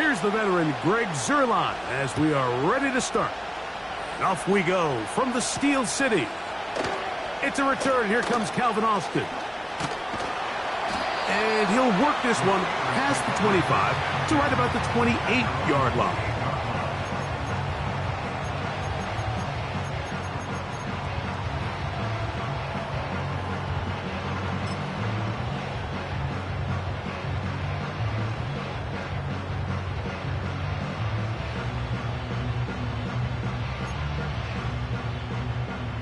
Here's the veteran Greg Zuerlein as we are ready to start. And off we go from the Steel City. It's a return. Here comes Calvin Austin. And he'll work this one past the 25 to right about the 28-yard line.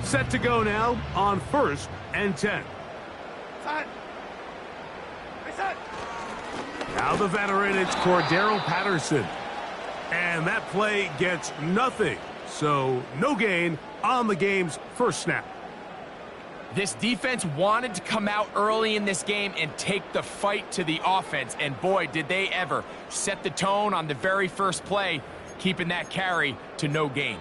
Set to go now on 1st and 10. Now the veteran, it's Cordero Patterson. And that play gets nothing. So no gain on the game's first snap. This defense wanted to come out early in this game and take the fight to the offense. And boy, did they ever set the tone on the very first play, keeping that carry to no gain.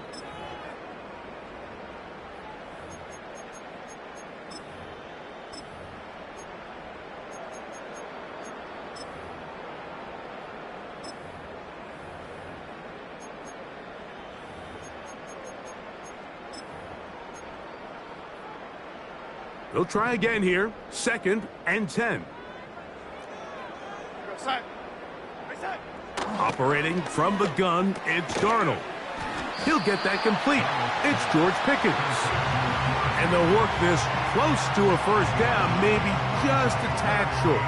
They'll try again here. 2nd and 10. Operating from the gun, it's Darnold. He'll get that complete. It's George Pickens. And they'll work this close to a first down, maybe just a tad short.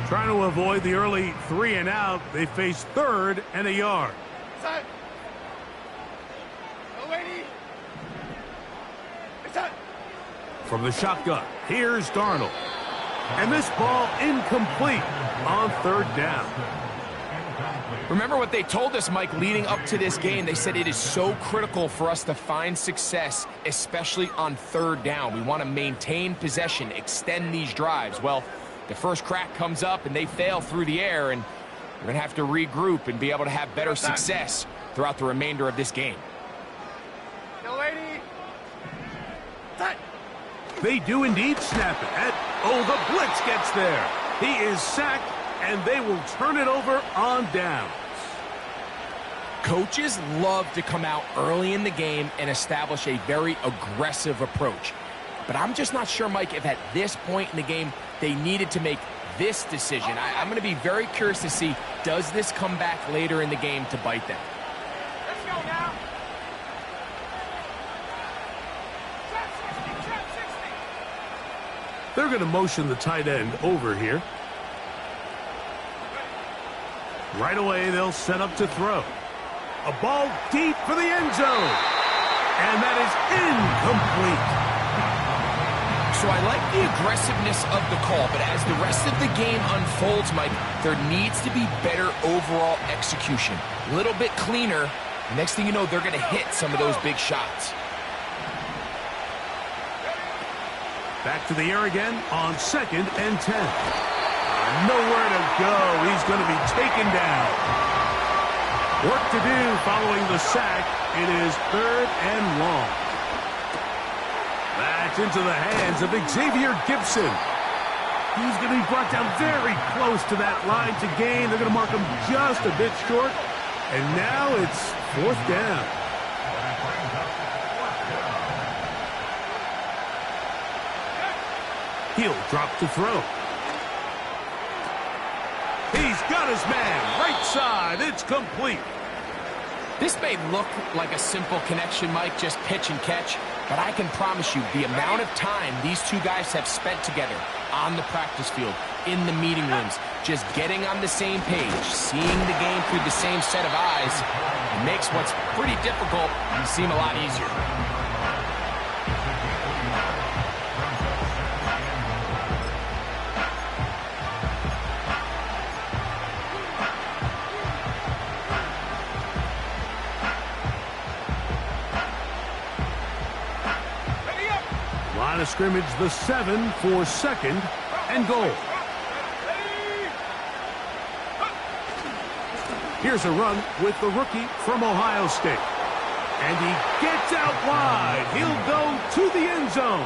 Trying to avoid the early 3 and out, they face 3rd and a yard. From the shotgun, here's Darnold. And this ball incomplete on 3rd down. Remember what they told us, Mike, leading up to this game. They said it is so critical for us to find success, especially on 3rd down. We want to maintain possession, extend these drives. Well, the first crack comes up and they fail through the air, and we're going to have to regroup and be able to have better success throughout the remainder of this game. They do indeed snap it. The blitz gets there. He is sacked, and they will turn it over on downs. Coaches love to come out early in the game and establish a very aggressive approach. But I'm just not sure, Mike, if at this point in the game they needed to make this decision. I'm going to be very curious to see, does this come back later in the game to bite them? Let's go now. They're going to motion the tight end over here. Right away, they'll set up to throw. A ball deep for the end zone. And that is incomplete. So I like the aggressiveness of the call, but as the rest of the game unfolds, Mike, there needs to be better overall execution. A little bit cleaner. Next thing you know, they're going to hit some of those big shots. Back to the air again on 2nd and 10. Nowhere to go. He's going to be taken down. Work to do following the sack. It is 3rd and long. That's into the hands of Xavier Gibson. He's going to be brought down very close to that line to gain. They're going to mark him just a bit short. And now it's 4th down. He'll drop to throw. He's got his man right side. It's complete. This may look like a simple connection, Mike, just pitch and catch, but I can promise you the amount of time these two guys have spent together on the practice field, in the meeting rooms, just getting on the same page, seeing the game through the same set of eyes, it makes what's pretty difficult seem a lot easier. Line of scrimmage, the 7 for 2nd and goal. Here's a run with the rookie from Ohio State. And he gets out wide. He'll go to the end zone.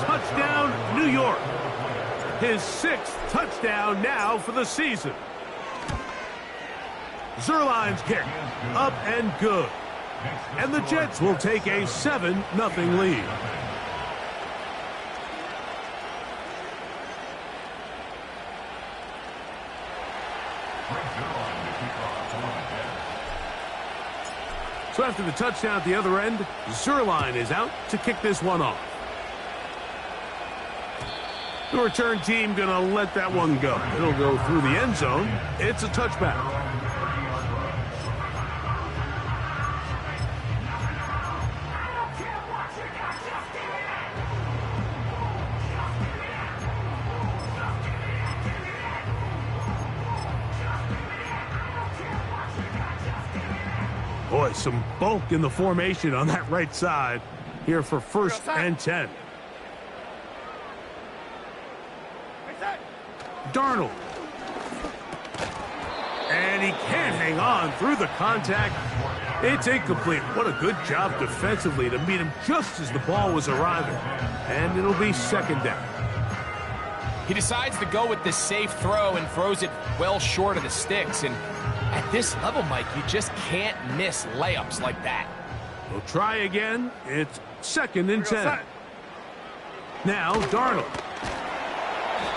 Touchdown, New York. His 6th touchdown now for the season. Zuerlein's kick, up and good. And the Jets will take a 7-0 lead. So after the touchdown at the other end, Zuerlein is out to kick this one off. The return team going to let that one go. It'll go through the end zone. It's a touchback. Boy, some bulk in the formation on that right side here for 1st and 10. Darnold. And he can't hang on through the contact. It's incomplete. What a good job defensively to meet him just as the ball was arriving. And it'll be 2nd down. He decides to go with the safe throw and throws it well short of the sticks. And at this level, Mike, you just can't miss layups like that. We'll try again. It's 2nd and 10. Now Darnold.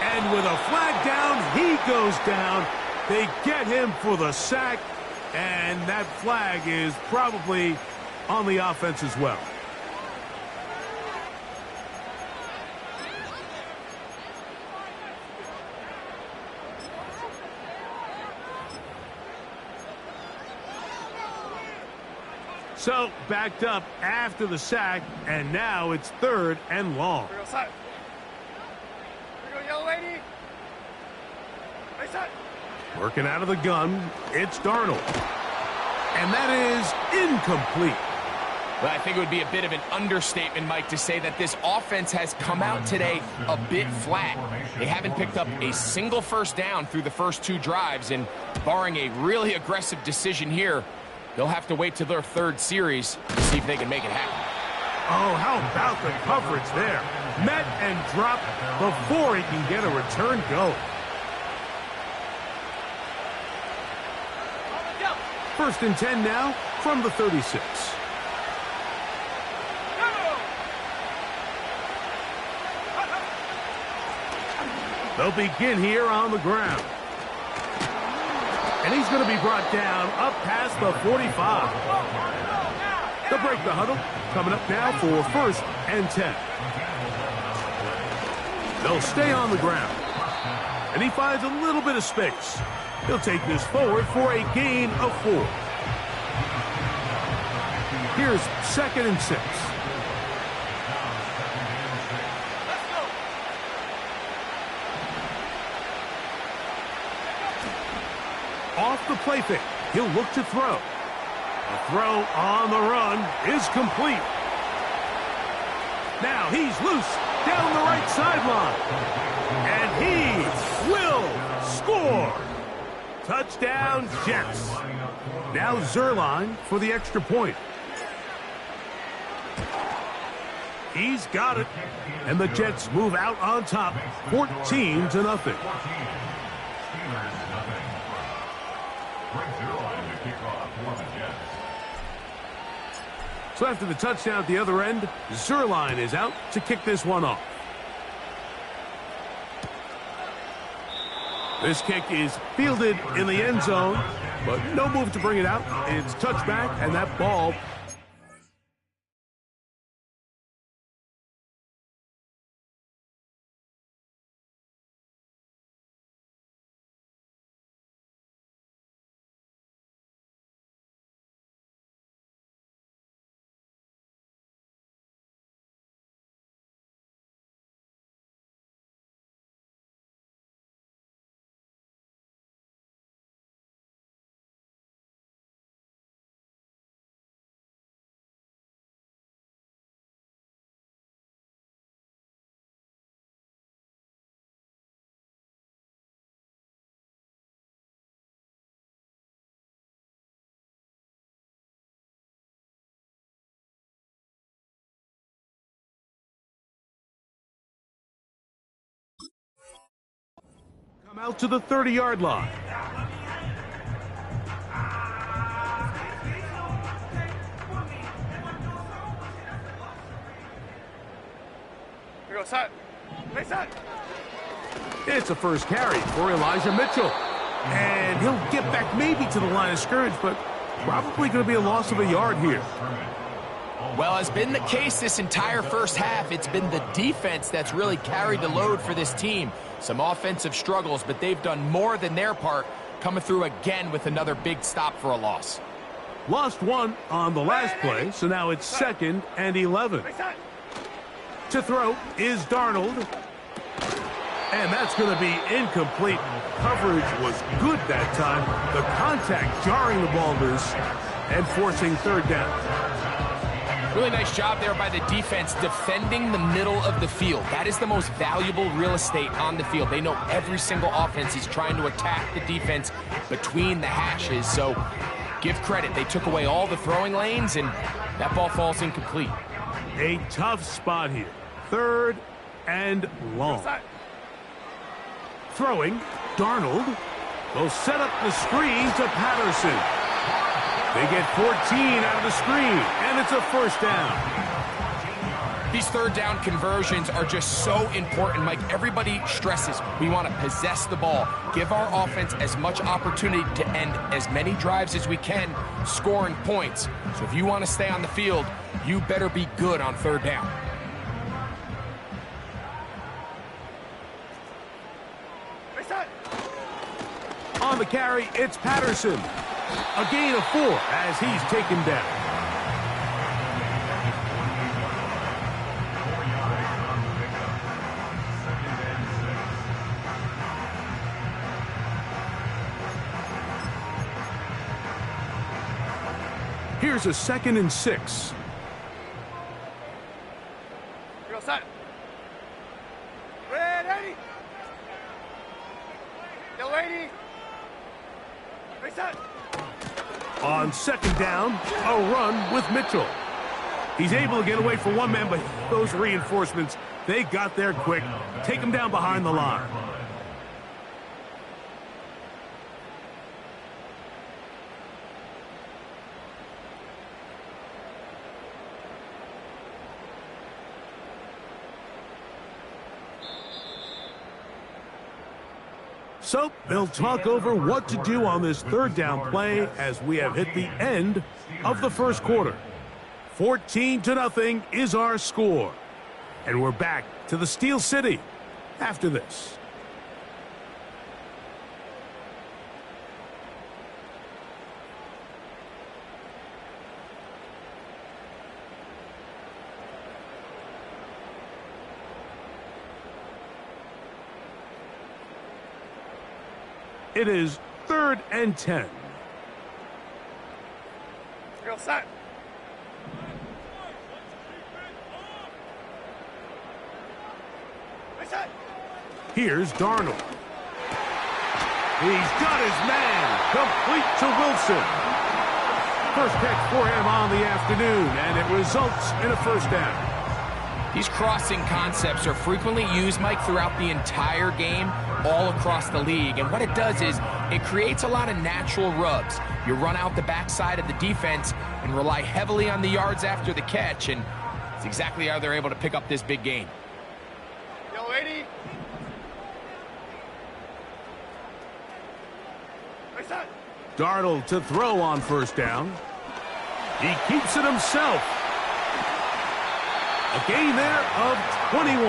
And with a flag down, he goes down. They get him for the sack. And that flag is probably on the offense as well. So, backed up after the sack, and now it's 3rd and long. Here we go, yellow lady. Right side. Working out of the gun, it's Darnold. And that is incomplete. Well, I think it would be a bit of an understatement, Mike, to say that this offense has come out today a bit flat. They haven't picked up a single 1st down through the first 2 drives, and barring a really aggressive decision here, they'll have to wait till their 3rd series to see if they can make it happen. Oh, how about the coverage there? Met and dropped before he can get a return going. 1st and 10 now from the 36. They'll begin here on the ground. And he's going to be brought down up past the 45. They'll break the huddle. Coming up now for 1st and 10. They'll stay on the ground. And he finds a little bit of space. He'll take this forward for a gain of 4. Here's 2nd and 6. Off the play fake, he'll look to throw. The throw on the run is complete. Now he's loose down the right sideline. And he will score. Touchdown, Jets. Now Zuerlein for the extra point. He's got it. And the Jets move out on top, 14-0. So after the touchdown at the other end, Zuerlein is out to kick this one off. This kick is fielded in the end zone, but no move to bring it out. It's touchback, and that ball Out to the 30-yard line. Here we go, set. Play set. It's a first carry for Elijah Mitchell. And he'll get back maybe to the line of scrimmage, but probably going to be a loss of a yard here. Well, as been the case this entire first half, it's been the defense that's really carried the load for this team. Some offensive struggles, but they've done more than their part, coming through again with another big stop for a loss. Lost one on the last play, so now it's 2nd and 11. To throw is Darnold. And that's going to be incomplete. Coverage was good that time. The contact jarring the ball loose and forcing 3rd down. Really nice job there by the defense defending the middle of the field. That is the most valuable real estate on the field. They know every single offense is trying to attack the defense between the hashes. So give credit. They took away all the throwing lanes, and that ball falls incomplete. A tough spot here. 3rd and long. Throwing, Darnold will set up the screen to Patterson. They get 14 out of the screen, and it's a 1st down. These 3rd down conversions are just so important, Mike. Everybody stresses we want to possess the ball, give our offense as much opportunity to end as many drives as we can, scoring points. So if you want to stay on the field, you better be good on 3rd down. On the carry, it's Patterson. A gain of 4 as he's taken down. Here's a 2nd and 6. Go set. Ready. Yo, lady. Play set. On 2nd down, a run with Mitchell. He's able to get away from one man, but those reinforcements, they got there quick. Take him down behind the line. So they'll talk over what to do on this 3rd down play as we have hit the end of the first quarter. 14-0 is our score. And we're back to the Steel City after this. It is 3rd and 10. Go set. Play set. Here's Darnold. He's got his man. Complete to Wilson. First catch for him on the afternoon, and it results in a 1st down. These crossing concepts are frequently used, Mike, throughout the entire game, all across the league. And what it does is it creates a lot of natural rubs. You run out the backside of the defense and rely heavily on the yards after the catch, and it's exactly how they're able to pick up this big gain. Yo, lady. Play set. Darnold to throw on 1st down. He keeps it himself. A gain there of 21.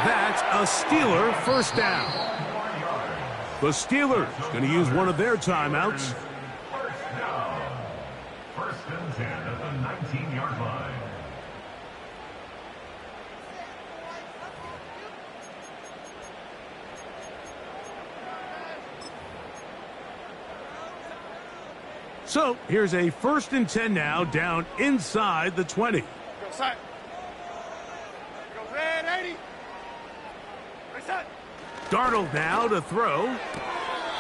That's a Steeler 1st down. The Steelers going to use one of their timeouts. 1st and 10 at the 19-yard line. So here's a 1st and 10 now, down inside the 20. Go set. Go red 80. Play set. Darnold now to throw.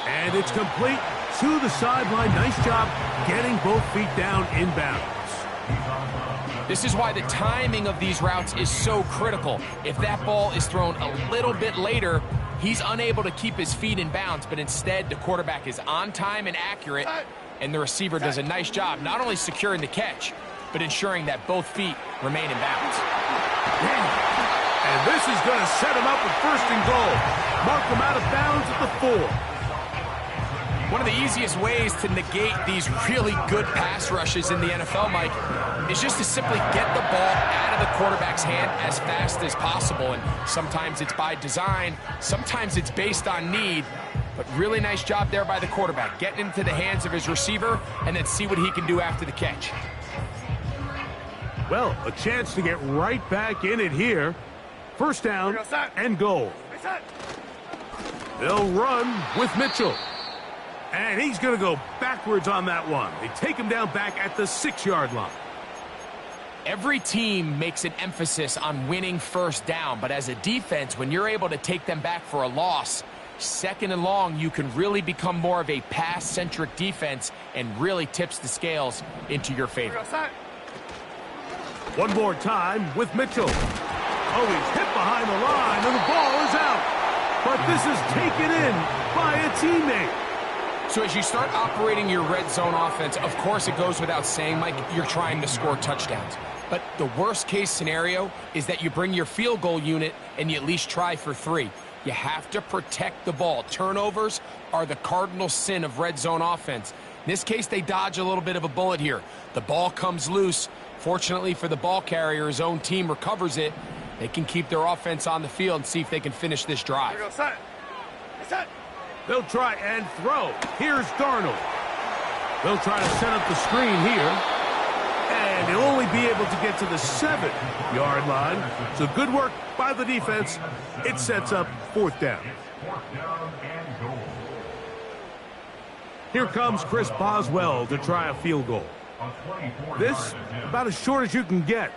And it's complete to the sideline. Nice job getting both feet down inbounds. This is why the timing of these routes is so critical. If that ball is thrown a little bit later, He's unable to keep his feet in bounds, but instead the quarterback is on time and accurate, and the receiver does a nice job not only securing the catch, but ensuring that both feet remain in bounds. And this is going to set him up with first and goal. Mark him out of bounds at the 4. One of the easiest ways to negate these really good pass rushes in the NFL, Mike, is just to simply get the ball out of the quarterback's hand as fast as possible. And sometimes it's by design, sometimes it's based on need. But really nice job there by the quarterback, getting into the hands of his receiver and then see what he can do after the catch. Well, a chance to get right back in it here. First down and goal. They'll run with Mitchell. And he's going to go backwards on that one. They take him down back at the 6-yard line. Every team makes an emphasis on winning first down, but as a defense, when you're able to take them back for a loss, second and long, you can really become more of a pass-centric defense and really tips the scales into your favor. One more time with Mitchell. Oh, he's hit behind the line, and the ball is out. But this is taken in by a teammate. So as you start operating your red zone offense, of course it goes without saying, Mike, you're trying to score touchdowns. But the worst case scenario is that you bring your field goal unit and you at least try for 3. You have to protect the ball. Turnovers are the cardinal sin of red zone offense. In this case, they dodge a little bit of a bullet here. The ball comes loose. Fortunately for the ball carrier, his own team recovers it. They can keep their offense on the field and see if they can finish this drive. They'll try and throw. Here's Darnold. They'll try to set up the screen here. And he'll only be able to get to the 7-yard line. So good work by the defense. It sets up 4th down. Here comes Chris Boswell to try a field goal. This, about as short as you can get.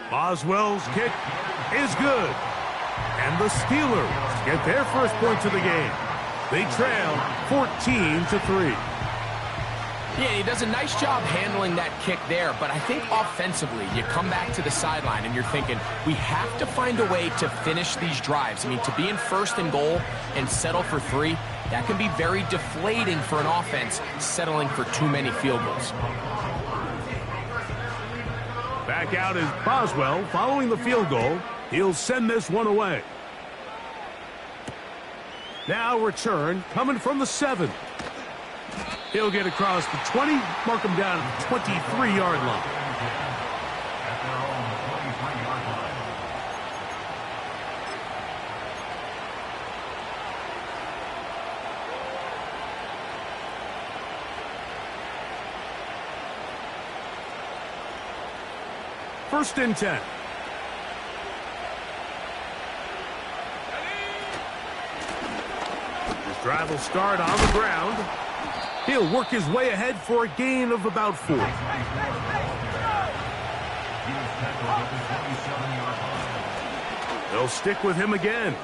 Boswell's kick is good. And the Steelers get their first points of the game. They trail 14-3. Yeah, he does a nice job handling that kick there, but I think offensively, you come back to the sideline and you're thinking, we have to find a way to finish these drives. I mean, to be in first and goal and settle for 3, that can be very deflating for an offense settling for too many field goals. Back out is Boswell following the field goal. He'll send this one away. Now return coming from the 7. He'll get across the 20, mark him down at the 23-yard line. First and 10. This drive will start on the ground. He'll work his way ahead for a gain of about 4. They'll stick with him again.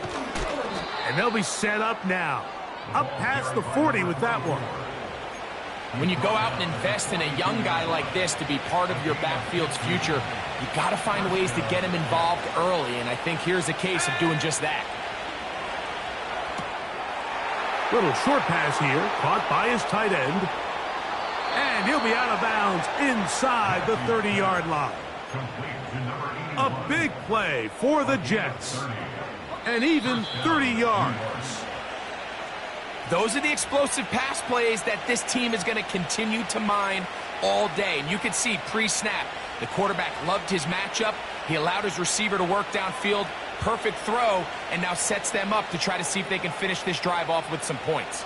And they'll be set up now. Up past the 40 with that one. When you go out and invest in a young guy like this to be part of your backfield's future, you got to find ways to get him involved early, and I think here's a case of doing just that. Little short pass here, caught by his tight end. And he'll be out of bounds inside the 30-yard line. A big play for the Jets. And even 30 yards. Those are the explosive pass plays that this team is going to continue to mine all day. And you can see pre-snap, the quarterback loved his matchup. He allowed his receiver to work downfield. Perfect throw, and now sets them up to try to see if they can finish this drive off with some points.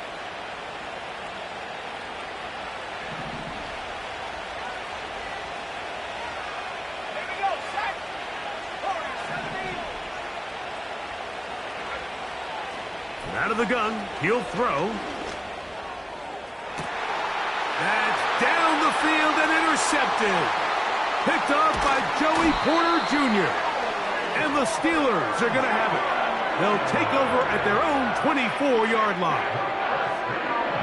Out of the gun, he'll throw. That's down the field and intercepted. Picked up by Joey Porter Jr. And the Steelers are going to have it. They'll take over at their own 24-yard line.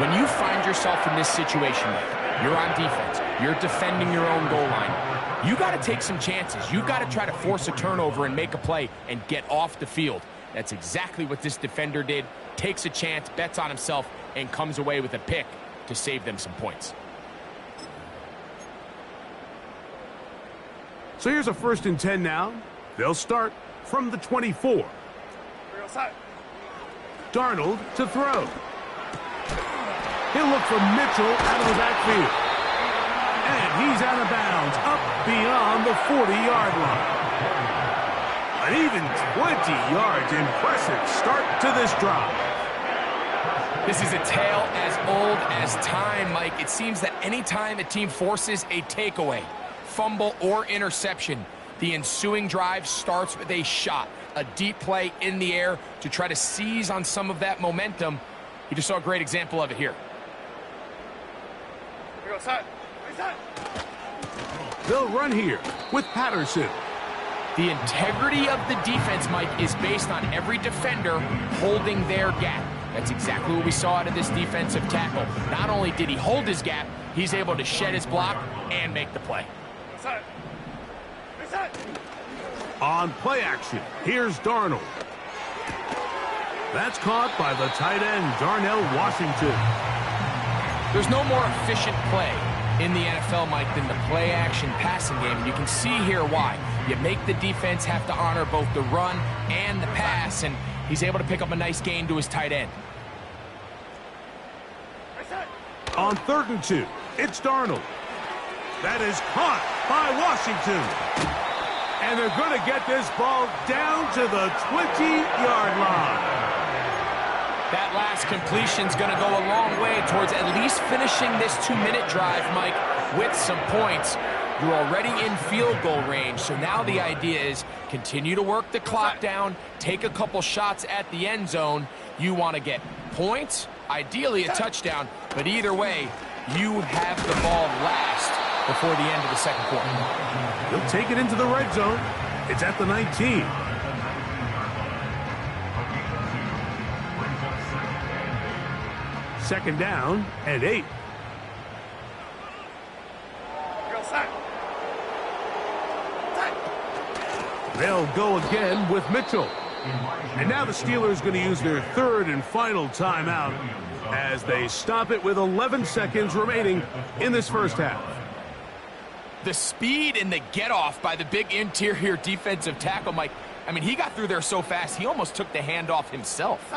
When you find yourself in this situation, You're on defense. You're defending your own goal line. You got to take some chances. You got to try to force a turnover and make a play and get off the field. That's exactly what this defender did. Takes a chance, bets on himself, and comes away with a pick to save them some points. So here's a 1st and 10 now. They'll start from the 24. Darnold to throw. He'll look for Mitchell out of the backfield. And he's out of bounds, up beyond the 40-yard line. An even 20 yards. Impressive start to this drive. This is a tale as old as time, Mike. It seems that anytime a team forces a takeaway, fumble, or interception, the ensuing drive starts with a shot, a deep play in the air to try to seize on some of that momentum. You just saw a great example of it here. They'll run here with Patterson. The integrity of the defense, Mike, is based on every defender holding their gap. That's exactly what we saw out of this defensive tackle. Not only did he hold his gap, he's able to shed his block and make the play. On play action, here's Darnold. That's caught by the tight end, Darnell Washington. There's no more efficient play in the NFL, Mike, than the play-action passing game. And you can see here why. You make the defense have to honor both the run and the pass, and he's able to pick up a nice gain to his tight end. On 3rd and 2, it's Darnold. That is caught by Washington. And they're going to get this ball down to the 20-yard line. That last completion's going to go a long way towards at least finishing this 2-minute drive, Mike, with some points. You're already in field goal range, so now the idea is continue to work the clock down, take a couple shots at the end zone. You want to get points, ideally a touchdown, but either way, you have the ball last before the end of the second quarter. He'll take it into the red zone. It's at the 19. Second down and 8. They'll go again with Mitchell. And now the Steelers going to use their 3rd and final timeout as they stop it with 11 seconds remaining in this first half. The speed and the get-off by the big interior defensive tackle, Mike. I mean, he got through there so fast, he almost took the handoff himself.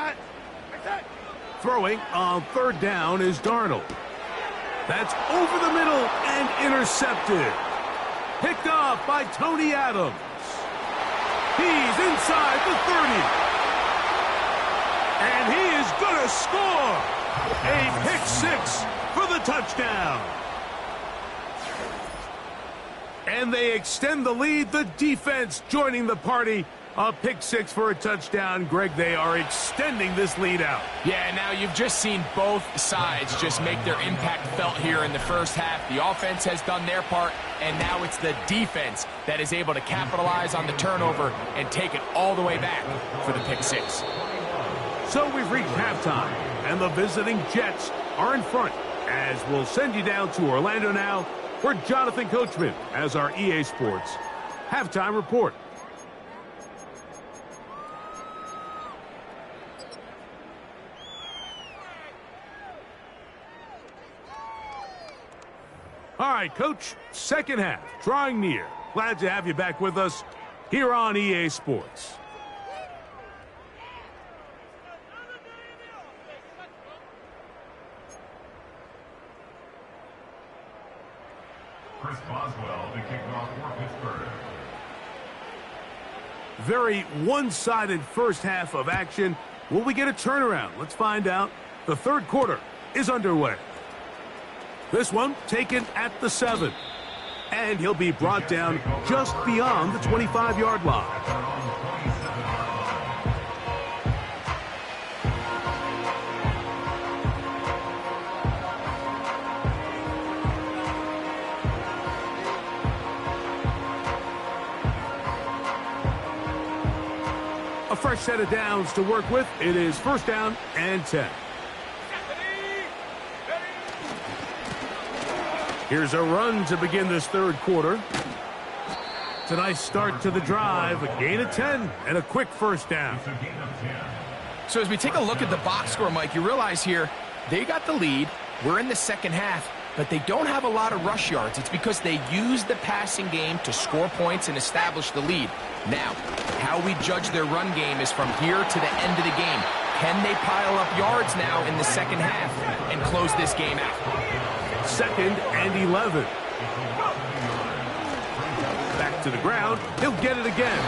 Throwing on 3rd down is Darnold. That's over the middle and intercepted. Picked off by Tony Adams. He's inside the 30. And he is going to score. A pick-6 for the touchdown. And they extend the lead. The defense joining the party. A pick-6 for a touchdown. Greg, they are extending this lead out. Yeah, now you've just seen both sides just make their impact felt here in the first half. The offense has done their part, and now it's the defense that is able to capitalize on the turnover and take it all the way back for the pick-6. So we've reached halftime, and the visiting Jets are in front, as we'll send you down to Orlando now for Jonathan Coachman as our EA Sports halftime report. All right, Coach, second half, drawing near. Glad to have you back with us here on EA Sports. Chris Boswell, the kickoff for Pittsburgh. Very one-sided first half of action. Will we get a turnaround? Let's find out. The third quarter is underway. This one taken at the 7. And he'll be brought down just beyond the 25-yard line. A fresh set of downs to work with. It is 1st down and 10. Here's a run to begin this third quarter. It's a nice start to the drive. A gain of 10 and a quick first down. So as we take a look at the box score, Mike, you realize here they got the lead. We're in the second half, but they don't have a lot of rush yards. It's because they use the passing game to score points and establish the lead. Now, how we judge their run game is from here to the end of the game. Can they pile up yards now in the second half and close this game out? 2nd and 11. Back to the ground. He'll get it again.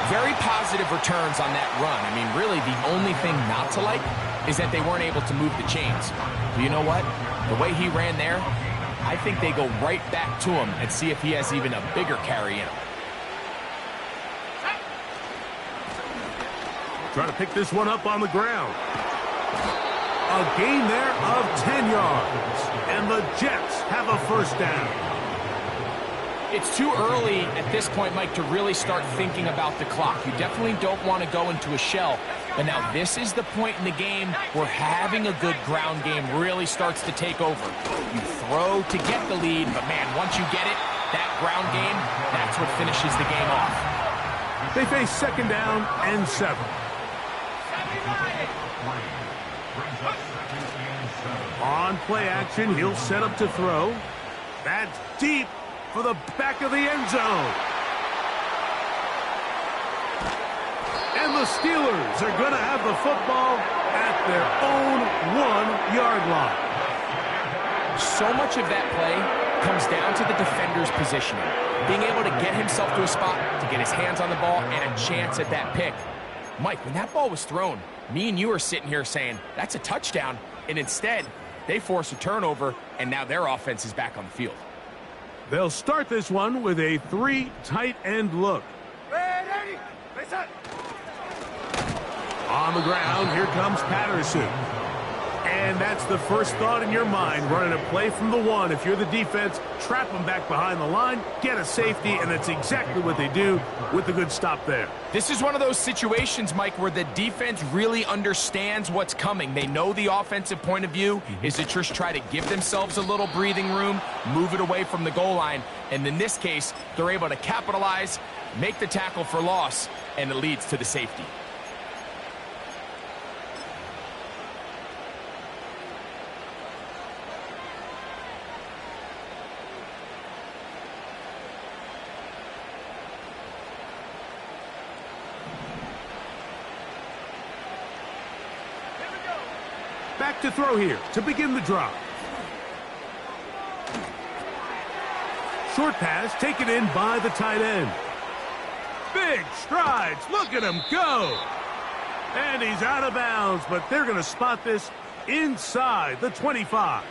Very positive returns on that run. I mean, really, the only thing not to like is that they weren't able to move the chains. But you know what? The way he ran there, I think they go right back to him and see if he has even a bigger carry in him. Trying to pick this one up on the ground. A gain there of 10 yards. And the Jets have a first down. It's too early at this point, Mike, to really start thinking about the clock. You definitely don't want to go into a shell. But now this is the point in the game where having a good ground game really starts to take over. You throw to get the lead, but man, once you get it, that ground game, that's what finishes the game off. They face 2nd down and 7. On play action, he'll set up to throw. That's deep for the back of the end zone. And the Steelers are going to have the football at their own 1-yard line. So much of that play comes down to the defender's positioning. Being able to get himself to a spot, to get his hands on the ball, and a chance at that pick. Mike, when that ball was thrown, me and you are sitting here saying, that's a touchdown. And instead, they force a turnover, and now their offense is back on the field. They'll start this one with a 3 tight end look. On the ground, here comes Patterson. And that's the first thought in your mind, running a play from the 1. If you're the defense, trap them back behind the line, get a safety, and that's exactly what they do with the good stop there. This is one of those situations, Mike, where the defense really understands what's coming. They know the offensive point of view is to just try to give themselves a little breathing room, move it away from the goal line, and in this case, they're able to capitalize, make the tackle for loss, and it leads to the safety. Back to throw here to begin the drive. Short pass taken in by the tight end. Big strides. Look at him go. And he's out of bounds, but they're going to spot this inside the 25.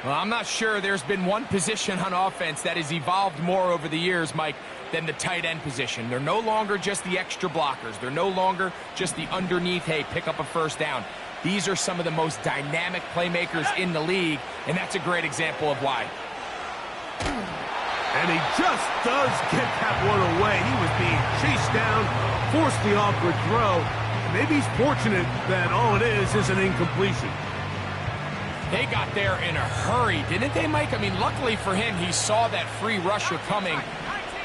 Well, I'm not sure there's been one position on offense that has evolved more over the years, Mike, than the tight end position. They're no longer just the extra blockers. They're no longer just the underneath, hey, pick up a first down. These are some of the most dynamic playmakers in the league, and that's a great example of why. And he just does get that one away. He was being chased down, forced the awkward throw. Maybe he's fortunate that all it is an incompletion. They got there in a hurry, didn't they, Mike? I mean, luckily for him, he saw that free rusher coming,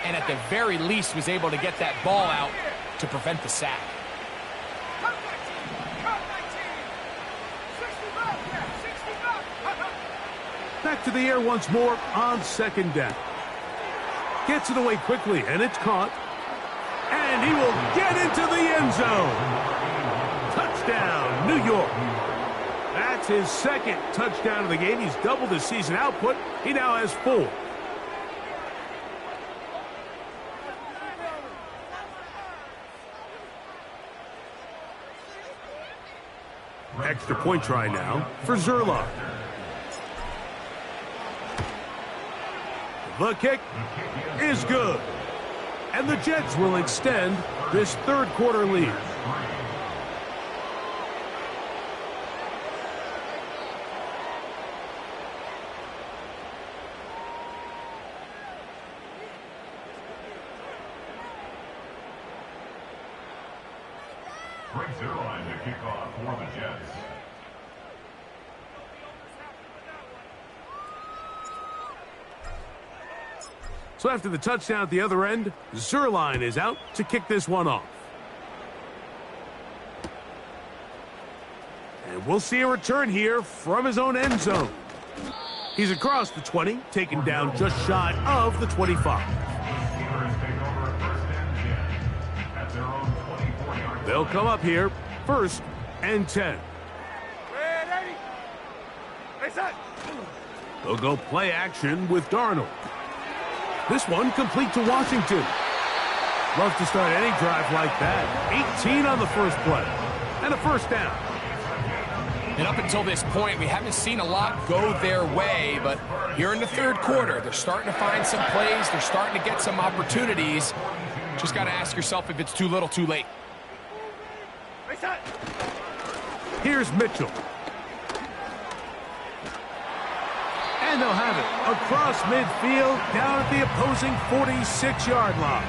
and at the very least was able to get that ball out to prevent the sack. Back to the air once more on 2nd down. Gets it away quickly, and it's caught. And he will get into the end zone. Touchdown, New York. That's his 2nd touchdown of the game. He's doubled his season output. He now has 4. Extra point try now for Zerlock. The kick is good. And the Jets will extend this third quarter lead. Brings their line to kick off for the Jets. So after the touchdown at the other end, Zerline is out to kick this one off. And we'll see a return here from his own end zone. He's across the 20, taken down just shy of the 25. They'll come up here, 1st and 10. They'll go play action with Darnold. This one complete to Washington. Love to start any drive like that. 18 on the first play. And a 1st down. And up until this point, we haven't seen a lot go their way, but here in the 3rd quarter, they're starting to find some plays. They're starting to get some opportunities. Just got to ask yourself if it's too little, too late. Here's Mitchell. And they'll have it across midfield, down at the opposing 46-yard line.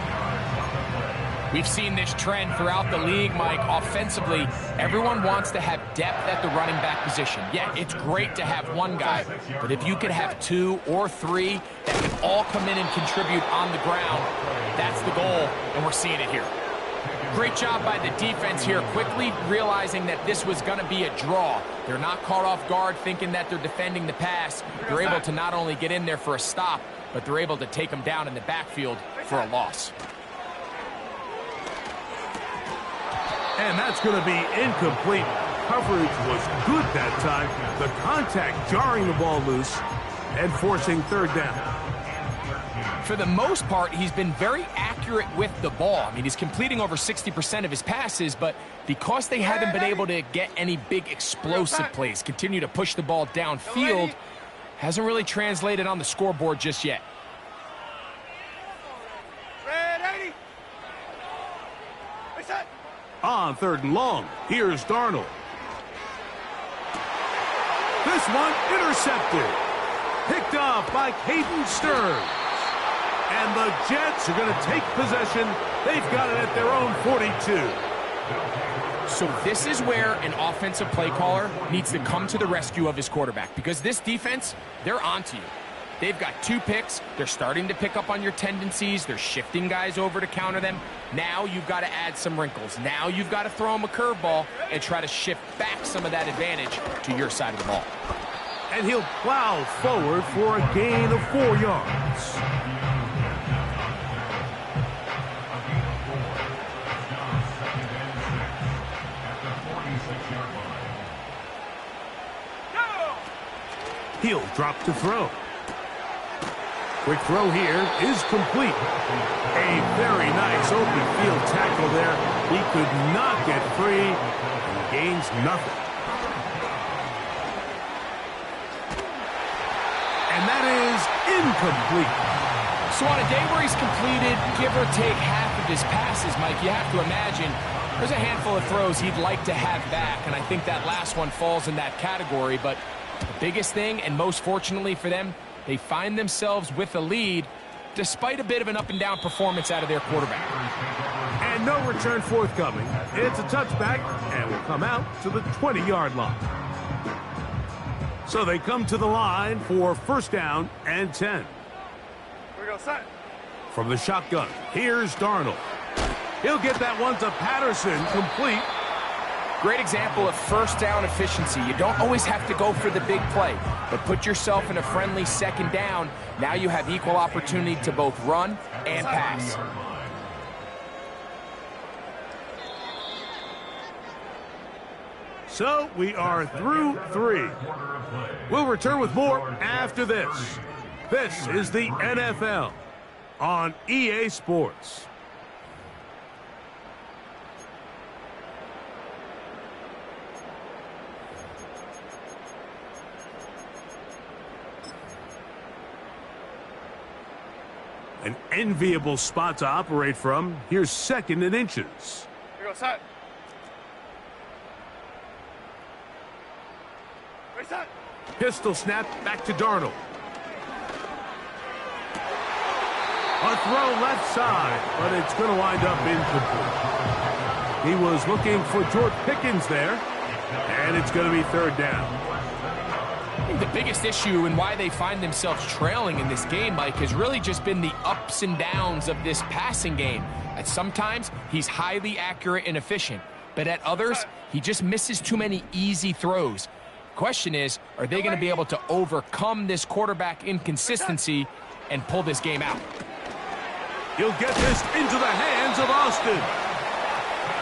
We've seen this trend throughout the league, Mike. Offensively, everyone wants to have depth at the running back position. Yeah, it's great to have one guy, but if you could have 2 or 3 that can all come in and contribute on the ground, that's the goal, and we're seeing it here. Great job by the defense here, quickly realizing that this was going to be a draw. They're not caught off guard thinking that they're defending the pass. They're able to not only get in there for a stop, but they're able to take them down in the backfield for a loss. And that's going to be incomplete. Coverage was good that time. The contact jarring the ball loose and forcing 3rd down. For the most part, he's been very accurate with the ball. I mean, he's completing over 60% of his passes, but because they haven't been able to get any big explosive plays, continue to push the ball downfield, hasn't really translated on the scoreboard just yet. On 3rd and long, here's Darnold. This one intercepted. Picked off by Caden Stearns. And the Jets are going to take possession. They've got it at their own 42. So this is where an offensive play caller needs to come to the rescue of his quarterback, because this defense, they're onto you. They've got 2 picks. They're starting to pick up on your tendencies. They're shifting guys over to counter them. Now you've got to add some wrinkles. Now you've got to throw them a curveball and try to shift back some of that advantage to your side of the ball. And he'll plow forward for a gain of 4 yards. He'll drop to throw. Quick throw here is complete. A very nice open field tackle there. He could not get free and gains nothing. And that is incomplete. So on a day where he's completed, give or take half of his passes, Mike, you have to imagine there's a handful of throws he'd like to have back, and I think that last one falls in that category. But the biggest thing, and most fortunately for them, they find themselves with a lead despite a bit of an up-and-down performance out of their quarterback. And no return forthcoming. It's a touchback and will come out to the 20-yard line. So they come to the line for 1st down and 10. Here we go, set. From the shotgun, here's Darnold. He'll get that one to Patterson, complete. Great example of 1st down efficiency. You don't always have to go for the big play, but put yourself in a friendly 2nd down. Now you have equal opportunity to both run and pass. So we are through 3. We'll return with more after this. This is the NFL on EA Sports. An enviable spot to operate from. Here's 2nd and inches. Here we go, set. Reset. Pistol snap back to Darnold. A throw left side, but it's going to wind up incomplete. He was looking for George Pickens there, and it's going to be 3rd down. the biggest issue and why they find themselves trailing in this game, Mike, has really just been the ups and downs of this passing game. At sometimes, he's highly accurate and efficient, but at others, he just misses too many easy throws. Question is, are they going to be able to overcome this quarterback inconsistency and pull this game out? He'll get this into the hands of Austin.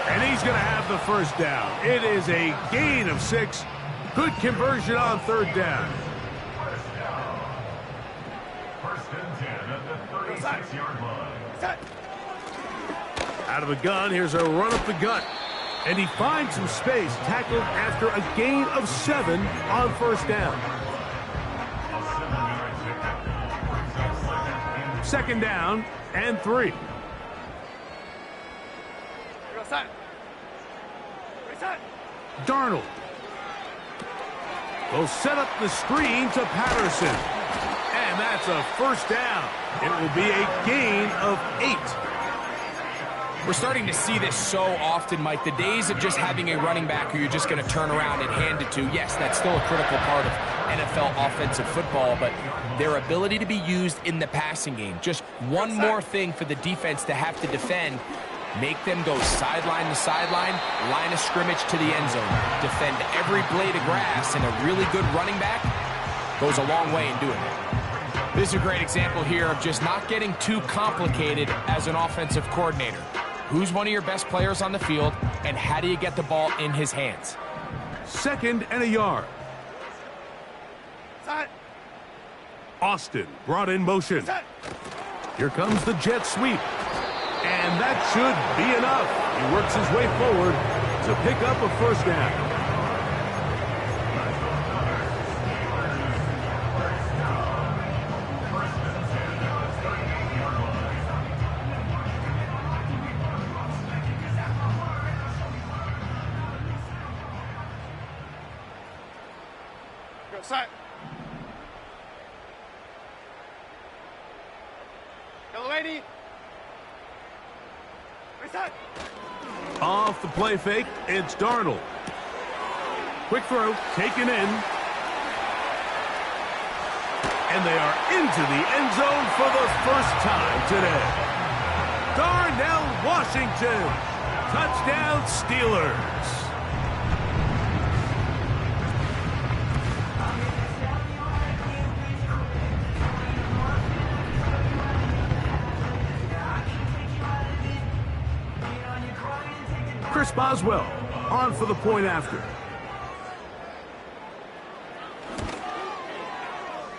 And he's going to have the first down. It is a gain of 6. Good conversion on third down. First and 10 at the 36-yard line. Out of the gun, here's a run up the gut. And he finds some space, tackled after a gain of 7 on first down. Second down and 3. Darnold will set up the screen to Patterson. And that's a first down. It will be a gain of 8. We're starting to see this so often, Mike. The days of just having a running back who you're just going to turn around and hand it to, yes, that's still a critical part of NFL offensive football, but their ability to be used in the passing game, just one more thing for the defense to have to defend, make them go sideline to sideline, line of scrimmage to the end zone, defend every blade of grass, and a really good running back goes a long way in doing it. This is a great example here of just not getting too complicated as an offensive coordinator. Who's one of your best players on the field, and how do you get the ball in his hands? Second and a yard. Austin brought in motion. Here comes the jet sweep. And that should be enough. He works his way forward to pick up a first down. Off the play fake, it's Darnold. Quick throw, taken in. And they are into the end zone for the first time today. Darnell Washington. Touchdown Steelers. Chris Boswell on for the point after.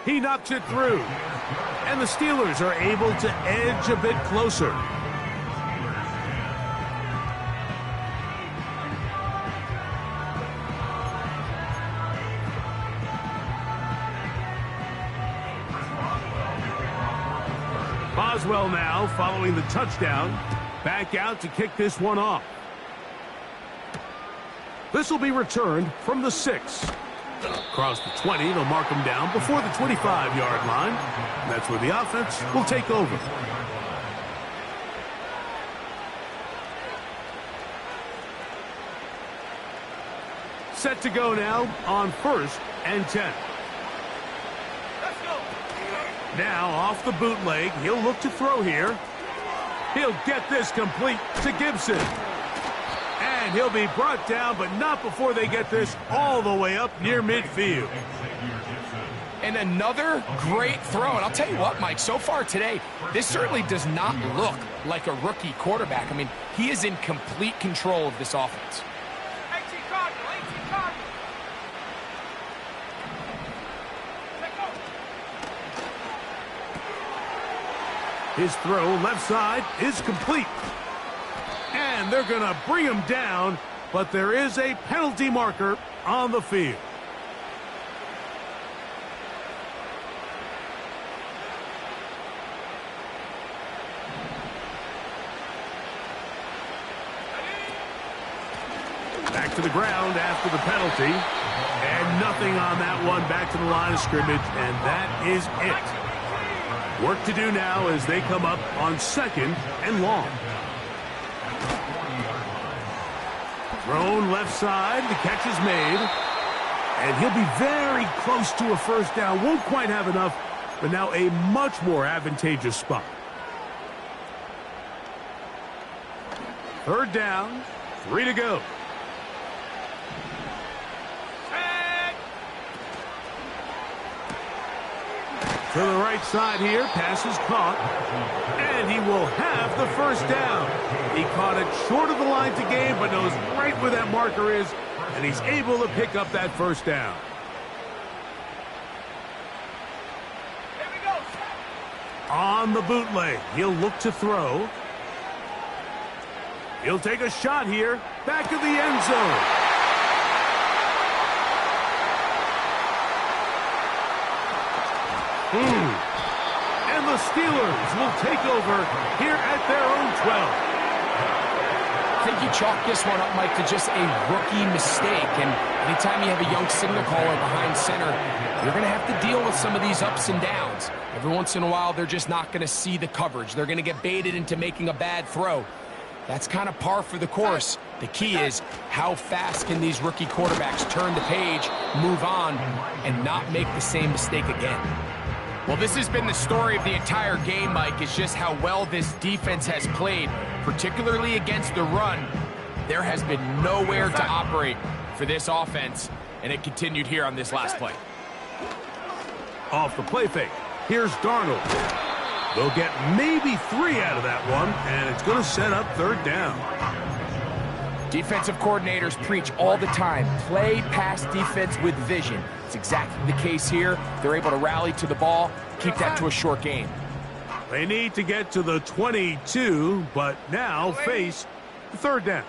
He knocks it through. And the Steelers are able to edge a bit closer. Boswell now following the touchdown. Back out to kick this one off. This will be returned from the 6. Across the 20, they'll mark him down before the 25-yard line. That's where the offense will take over. Set to go now on 1st and 10. Now off the bootleg, he'll look to throw here. He'll get this complete to Gibson. And he'll be brought down, but not before they get this all the way up near midfield. And another great throw. And I'll tell you what, Mike, so far today, this certainly does not look like a rookie quarterback. I mean, he is in complete control of this offense. His throw left side is complete. And they're going to bring him down, but there is a penalty marker on the field. Back to the ground after the penalty. And nothing on that one. Back to the line of scrimmage, and that is it. Work to do now as they come up on 2nd and long. Thrown left side, the catch is made. And he'll be very close to a first down. Won't quite have enough, but now a much more advantageous spot. Third down, 3 to go. To the right side here, pass is caught, and he will have the first down. He caught it short of the line to gain, but knows right where that marker is, and he's able to pick up that first down. On the bootleg, he'll look to throw. He'll take a shot here, back of the end zone. And the Steelers will take over here at their own 12. I think you chalk this one up, Mike, to just a rookie mistake. And anytime you have a young signal caller behind center, you're going to have to deal with some of these ups and downs. Every once in a while, they're just not going to see the coverage. They're going to get baited into making a bad throw. That's kind of par for the course. The key is how fast can these rookie quarterbacks turn the page, move on, and not make the same mistake again. Well, this has been the story of the entire game, Mike, is just how well this defense has played, particularly against the run. There has been nowhere to operate for this offense, and it continued here on this last play. Off the play fake, here's Darnold. They'll get maybe 3 out of that one, and it's going to set up third down. Defensive coordinators preach all the time, play pass defense with vision. It's exactly the case here. They're able to rally to the ball, keep that to a short game. They need to get to the 22, but now face the third down.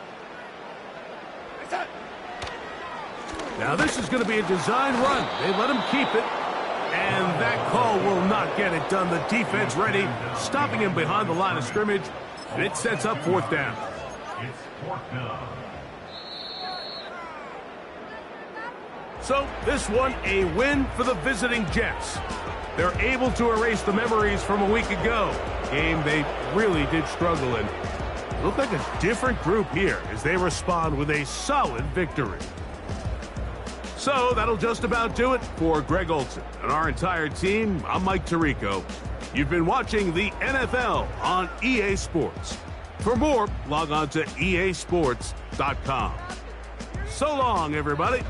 Now this is going to be a design run. They let him keep it, and that call will not get it done. The defense ready, stopping him behind the line of scrimmage, and it sets up fourth down. It's fourth down. So this one, a win for the visiting Jets. They're able to erase the memories from a week ago. Game they really did struggle in. Look like a different group here as they respond with a solid victory. So that'll just about do it for Greg Olson and our entire team. I'm Mike Tirico. You've been watching the NFL on EA Sports. For more, log on to easports.com. So long, everybody.